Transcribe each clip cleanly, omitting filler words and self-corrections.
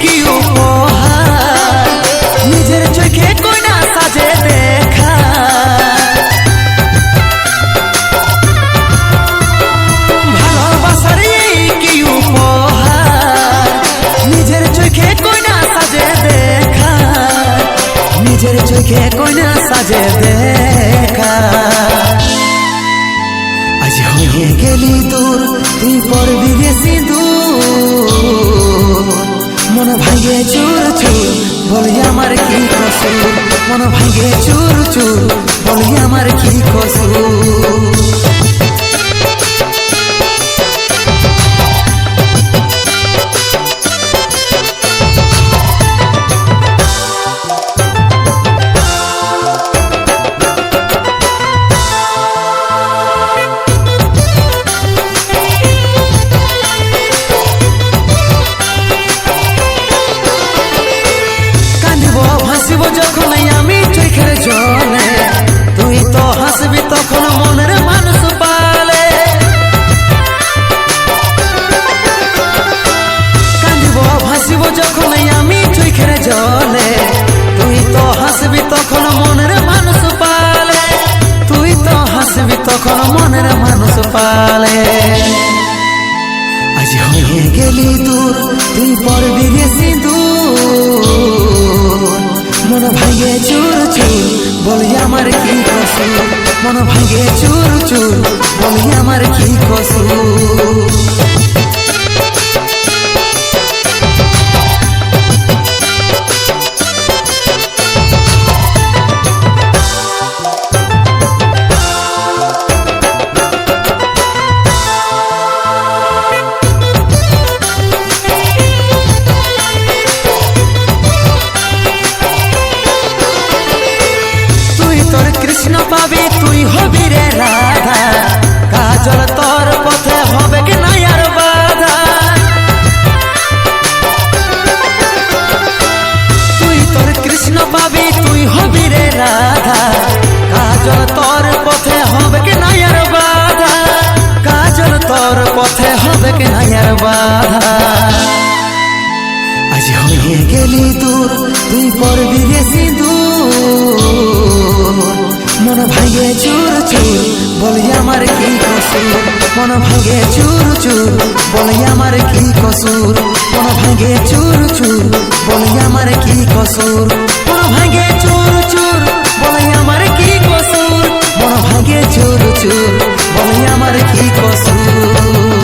কি উপহার নিজের চোখে কইনা সাজে দেখা ভালোবাসার কি উপহার নিজের চোখে কইনা সাজে দেখা নিজের চোখে কইনা সাজে দেখা আজ হয়ে গেলি দূর তুই পড়বি রে সিঁদুর মন ভাঙে চুর চুর বলি আমার কি কসুর মন ভাঙে চুর চুর বলি আমার কি কসুর যখন আমি চোখের জলে তুই তো হাসবি তখন মনের মানুষ পালে কাঁদিব ভাসিব যখন আমি চোখের জলে তুই তো হাসবি তখন মনের মানুষ পালে তুই তো হাসবি তখন মনের মানুষ পালে আজ হয়ে গেলি দূর তুই পড়বি রে সিঁদুর মন ভাঙে চুর চুর বলি আমার কি কসুর মন ভাঙে চুর চুর বলি আমার কি কসুর কৃষ্ণ পাবি তুই হবি রে রাধা কাজল তোর পথে হবে কি না আর বাধা তুই তোর কৃষ্ণ পাবি তুই হবি রে রাধা কাজল তোর পথে হবে কি না আর বাধা কাজল তোর পথে হবে কি না আর বাধা আজ হয়ে গেলি দূর তুই পড়বি রে সিঁদুর মন ভাঙে চুর চুর বলি আমার কি কসুর মন ভাঙে চুর চুর বলি আমার কি কসুর মন ভাঙে চুর চুর বলি আমার কি কসুর মন ভাঙে চুর চুর বলি আমার কি কসুর মন ভাঙে চুর চুর বলি আমার কি কসুর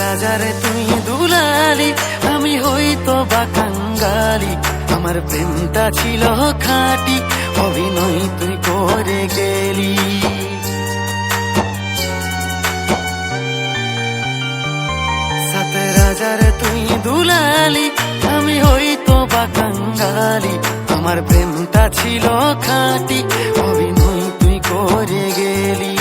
রাজারে তুই দুলালি, আমি হইতো বা কাঙ্গালি। আমার প্রেমটা ছিল খাঁটি, অভিনয় তুই করে গেলি। সাত রাজারে তুই দুলালি, আমি হইতো বা কাঙ্গালি। আমার প্রেমটা ছিল খাঁটি, অভিনয় তুই করে গেলি।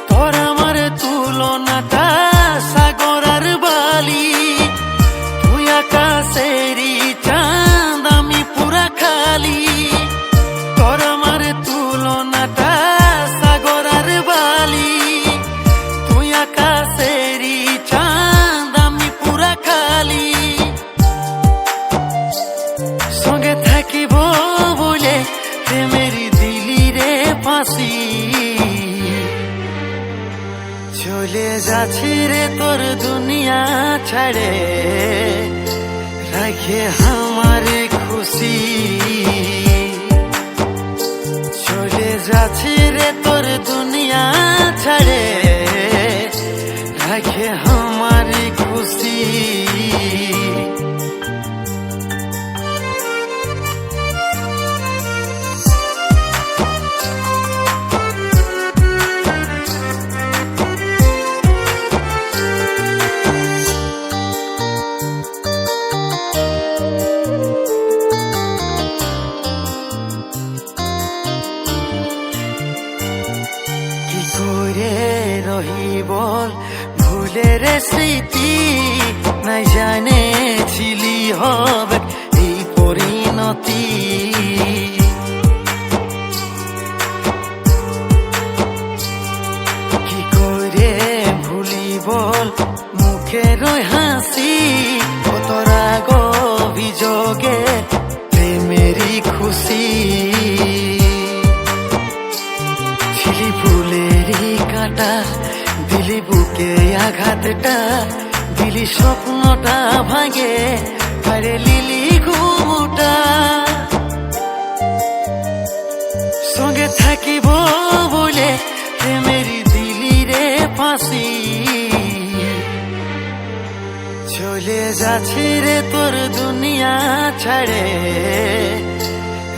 তোর আমার তুলনাটা সাগর আর বালি, তুই আকাশেরই চাঁদ আমি পুরা খালি। তোর আমার তুলনাটা সাগর আর বালি, তুই আকাশেরই চাঁদ আমি পুরা খালি। সঙ্গে থাকিব বলে প্রেমের দিলি রে ফাঁসি, চলে যাচ্ছি রে তোর দুনিয়া ছাড়ে, রাখে আমার খুশি। চলে যাচ্ছি রে তোর দুনিয়া ছাড়ে, রাখে আমার খুশি। রহিব ভুলের স্মৃতি, নাই জানেছিলি হবে এই পরিণতি। কি করে ভুলিব মুখের হাসি, কত রাগ অভিযোগে প্রেমেরই খুশি। ছিলি ফুলেরই কাটা, দিলি বুকে আঘাতটা, দিলি স্বপ্নটা ভাঙে, কারে লিলি ঘুমটা। সঙ্গে থাকিব বলে প্রেমের দিলি রে ফাঁসি, চলে যাচ্ছি রে তোর দুনিয়া ছাড়ে,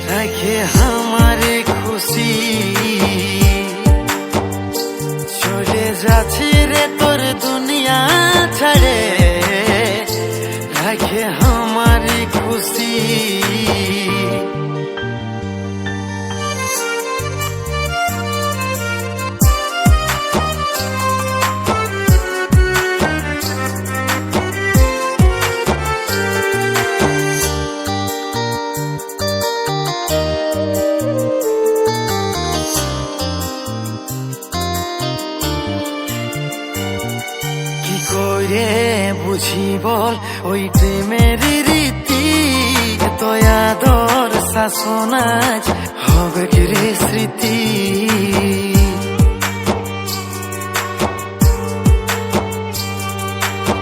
রাখে আমার খুশি। চলে যাচ্ছি রে তোর দুনিয়া ছাড়ে, রাখে আমার খুশি। করে বুঝি বল ওই প্রেমের রীতি, এত আদর শাসন আজ হবে কি রে স্মৃতি।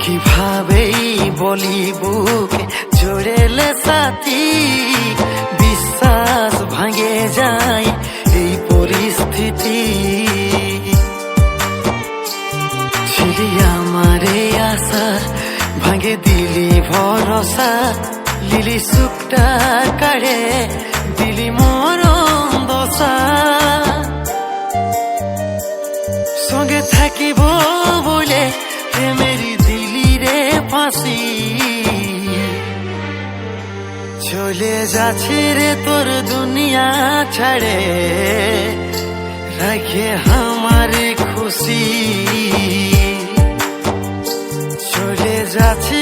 কিভাবেই বলি বুকে জোড়েলে সাথী, বিশ্বাস ভাঙে যায় এই পরিস্থিতি। ছিলি আমারে আশা, ভাঙে দিলি ভরসা, লিলি সুখটা কাড়ে দিলি মরণ দশা। সঙ্গে থাকিব বলে প্রেমের দিলি রে ফাঁসি, চলে যাচ্ছি রে তোর দুনিয়া ছাড়ে, রাখে আমার খুশি। চলে যাচ্ছি